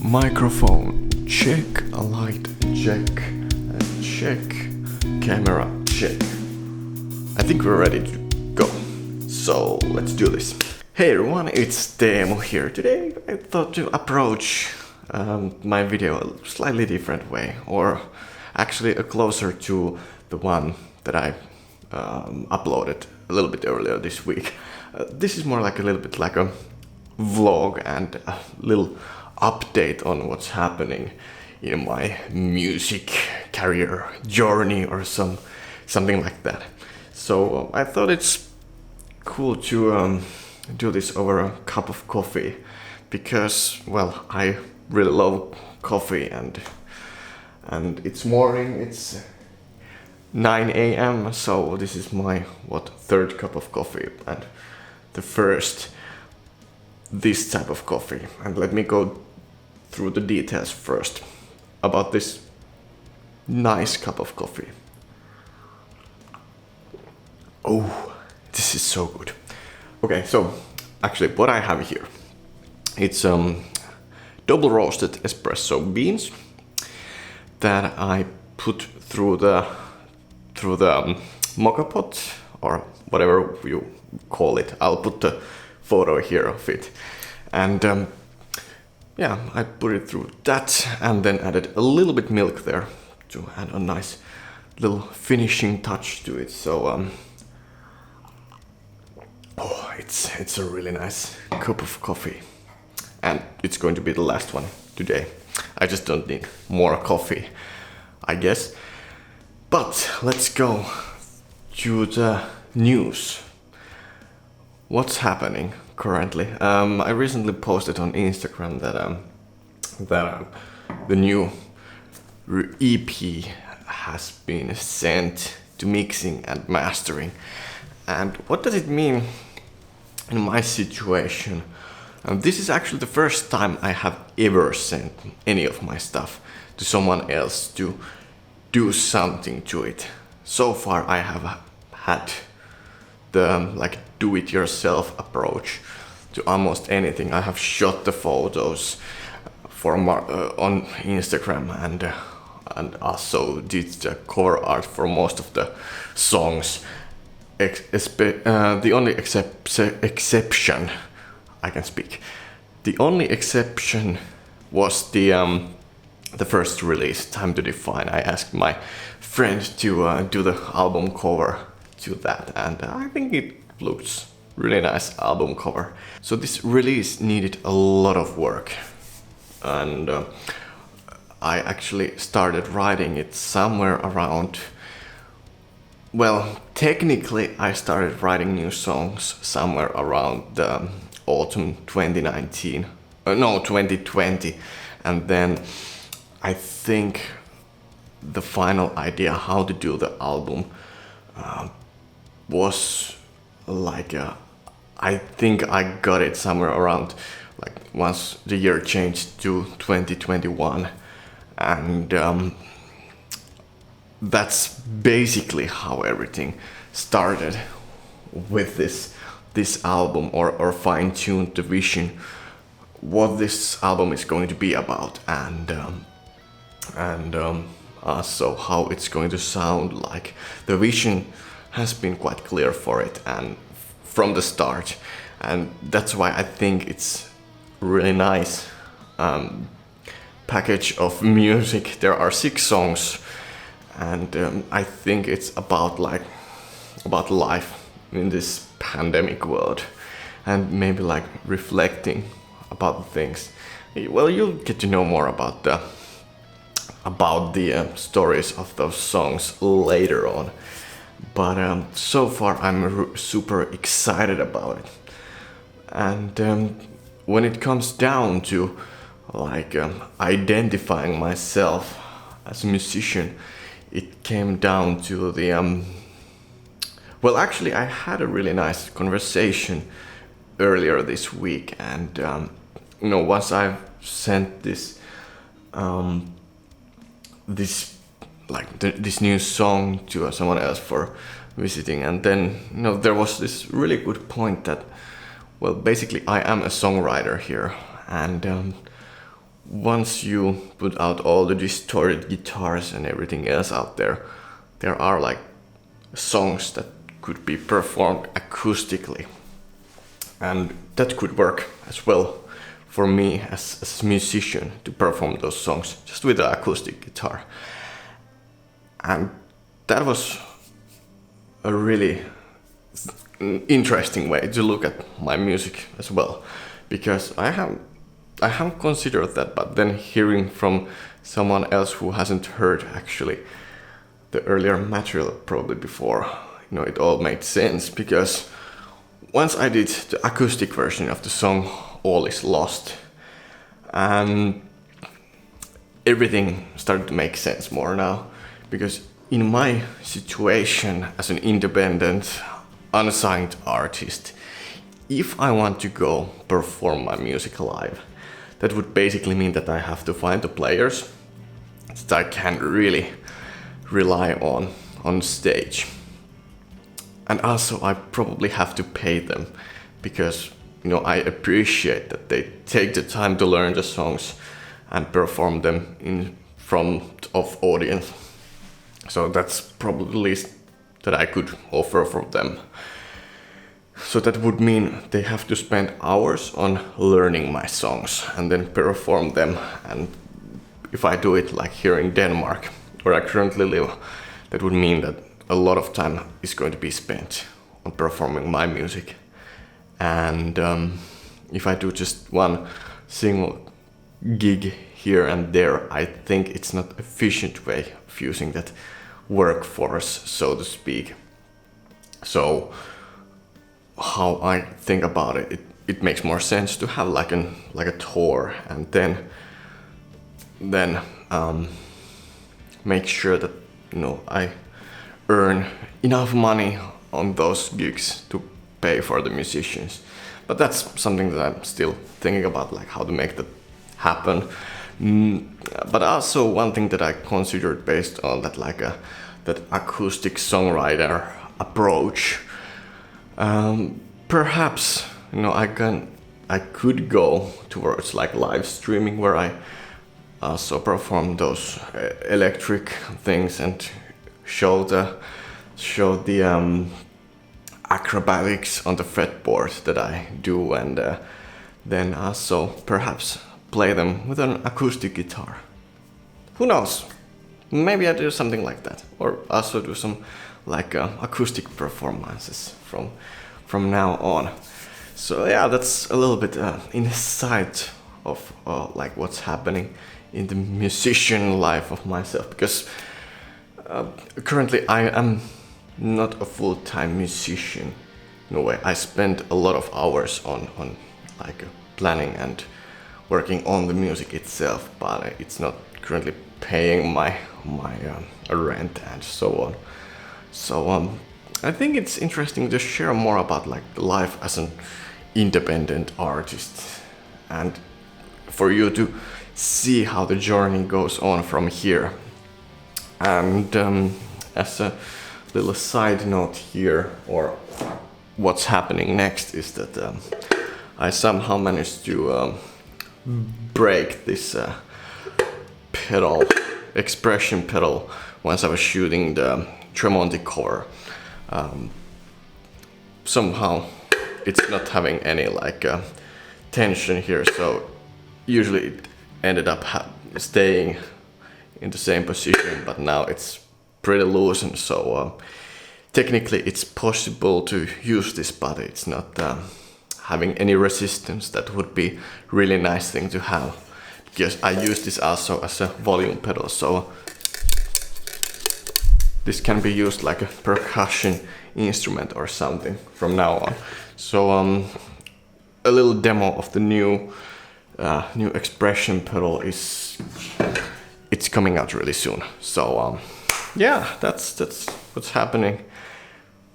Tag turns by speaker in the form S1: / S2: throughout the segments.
S1: Microphone check, light check, and check, camera check. I think we're ready to go, so let's do this. Hey everyone, it's Teemu here. Today I thought to approach my video a slightly different way, or actually closer to the one that I uploaded a little bit earlier this week. This is more like a little bit like a vlog and a little update on what's happening in my music career journey or something like that. So I thought it's cool to do this over a cup of coffee because, well, I really love coffee and it's morning, it's 9 a.m. so this is my third cup of coffee and the first this type of coffee. And let me go through the details first about this nice cup of coffee. Oh, this is so good. Okay, so actually what I have here, it's double roasted espresso beans that I put through the mocha pot or whatever you call it. I'll put the photo here of it. And yeah, I put it through that and then added a little bit milk there to add a nice little finishing touch to it. So oh, it's a really nice cup of coffee, and it's going to be the last one today. I just don't need more coffee, I guess. But let's go to the news. What's happening currently? I recently posted on Instagram that the new EP has been sent to mixing and mastering. And what does it mean in my situation? This is actually the first time I have ever sent any of my stuff to someone else to do something to it. So far I have had the do-it-yourself approach to almost anything. I have shot the photos on Instagram and also did the cover art for most of the songs. The only exception I can speak. The only exception was the first release, Time to Define. I asked my friend to do the album cover to that, and I think it looks really nice album cover. So this release needed a lot of work, and I actually started writing it somewhere around, well, technically I started writing new songs somewhere around the autumn 2019, 2020, and then I think the final idea how to do the album was like I think I got it somewhere around like once the year changed to 2021, and that's basically how everything started with this album, or fine-tuned the vision what this album is going to be about, and also how it's going to sound like. The vision has been quite clear for it and from the start, and that's why I think it's really nice package of music. There are 6 songs, and I think it's about life in this pandemic world, and maybe like reflecting about things. Well, you'll get to know more about the stories of those songs later on. But so far I'm super excited about it. And when it comes down to identifying myself as a musician, it came down to the well, actually I had a really nice conversation earlier this week, and once I've sent this this new song to someone else for visiting, and then there was this really good point that, well, basically I am a songwriter here, and once you put out all the distorted guitars and everything else out there, there are like songs that could be performed acoustically, and that could work as well for me as a musician to perform those songs just with an acoustic guitar. And that was a really interesting way to look at my music as well, because I haven't considered that, but then hearing from someone else who hasn't heard actually the earlier material probably before, it all made sense, because once I did the acoustic version of the song All Is Lost, and everything started to make sense more now, because in my situation as an independent, unsigned artist, if I want to go perform my music live, that would basically mean that I have to find the players that I can really rely on stage. And also I probably have to pay them, because I appreciate that they take the time to learn the songs and perform them in front of audience. So that's probably the least that I could offer for them. So that would mean they have to spend hours on learning my songs and then perform them. And if I do it like here in Denmark, where I currently live, that would mean that a lot of time is going to be spent on performing my music. And if I do just one single gig here and there, I think it's not an efficient way of using that workforce, so to speak. So how I think about it, it makes more sense to have like a tour, and then make sure that I earn enough money on those gigs to pay for the musicians. But that's something that I'm still thinking about, like how to make that happen. But also one thing that I considered based on that, like that acoustic songwriter approach. Perhaps I could go towards like live streaming, where I also perform those electric things and show the acrobatics on the fretboard that I do, and then also perhaps play them with an acoustic guitar. Who knows? Maybe I do something like that, or also do some like acoustic performances from now on. So yeah, that's a little bit insight of like what's happening in the musician life of myself, because currently I am not a full-time musician. No way. I spend a lot of hours on like planning and working on the music itself, but it's not currently paying my rent and so on. So I think it's interesting to share more about like life as an independent artist, and for you to see how the journey goes on from here. And as a little side note here, or what's happening next, is that I somehow managed to break this pedal, expression pedal, once I was shooting the Tremonti cover. Somehow it's not having any like tension here, so usually it ended up staying in the same position, but now it's pretty loosened, so technically it's possible to use this, but it's not having any resistance. That would be really nice thing to have, because I use this also as a volume pedal, so this can be used like a percussion instrument or something from now on. So a little demo of the new expression pedal it's coming out really soon. So yeah, that's what's happening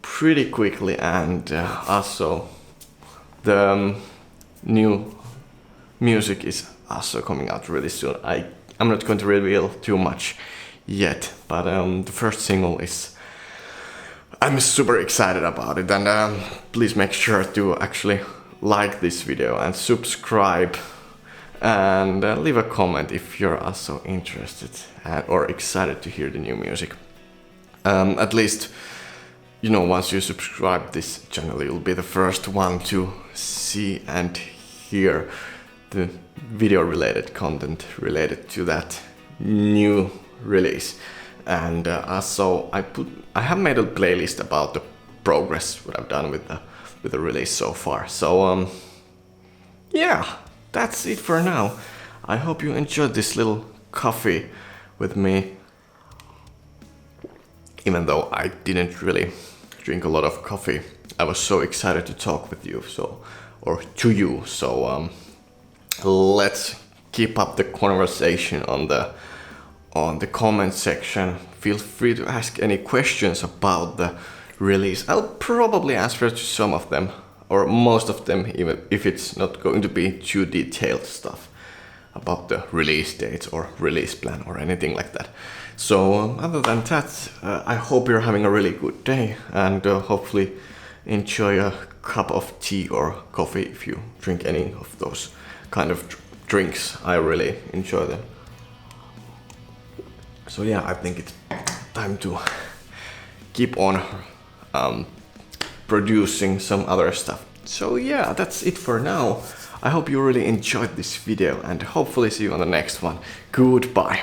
S1: pretty quickly, and also the new music is also coming out really soon. I'm not going to reveal too much yet, but the first single I'm super excited about it, and please make sure to actually like this video and subscribe and leave a comment if you're also interested or excited to hear the new music. At least, you know, once you subscribe this channel, you'll be the first one to see and hear the video related content related to that new release. And also I have made a playlist about the progress what I've done with the release so far. So yeah, that's it for now. I hope you enjoyed this little coffee with me, even though I didn't really drink a lot of coffee. I was so excited to talk with you, or to you. So let's keep up the conversation on the comment section. Feel free to ask any questions about the release. I'll probably answer to some of them, or most of them, even if it's not going to be too detailed stuff about the release dates or release plan or anything like that. So other than that, I hope you're having a really good day, and hopefully enjoy a cup of tea or coffee if you drink any of those kind of drinks. I really enjoy them. So yeah, I think it's time to keep on producing some other stuff. So yeah, that's it for now. I hope you really enjoyed this video, and hopefully see you on the next one. Goodbye.